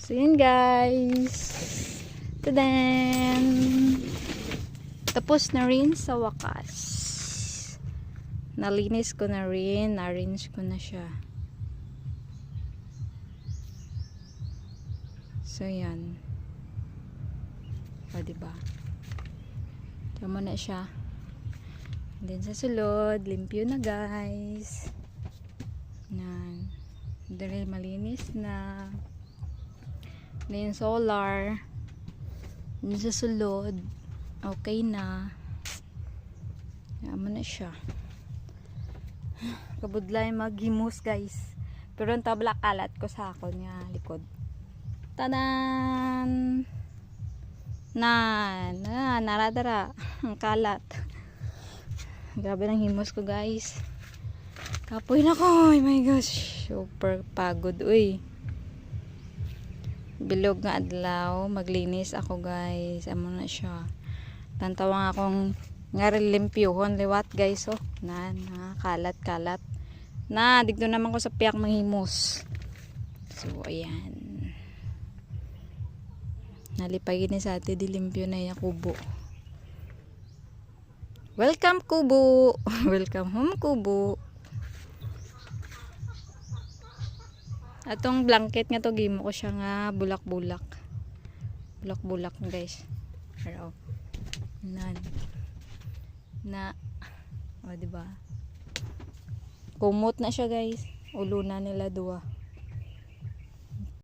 So yun guys. Tadan! Tapos na rin sa wakas. Nalinis ko na rin. Na-rinse ko na siya. So yan. O diba? Tama na siya. And then sa sulod, limpyo na guys. Yan. Dahil malinis na. Then solar. Then sa sulod, okay na. Tama na siya. Kabudlay maghimus guys. Pero ang tabla kalat ko sa ako niya likod. Tadan! Naradara. Ang kalat. Grabe ng himos ko guys. Kapoy na ko. Oh my gosh. Super pagod. Uy. Bilog nga adlaw. Maglinis ako guys. Amo na siya. Tantawang akong nga limpyohon. Liwat guys. Oh. Kalat. Digto naman ko sa piyak manghimos. So ayan. Nalipay ni sa ate dilimpyo na yung kubo. Welcome kubo. Welcome home kubo. Atong blanket nga to gimo ko siya nga bulak-bulak. Bulak-bulak guys. Pero o diba? Kumot na siya guys. Ulo na nila duwa.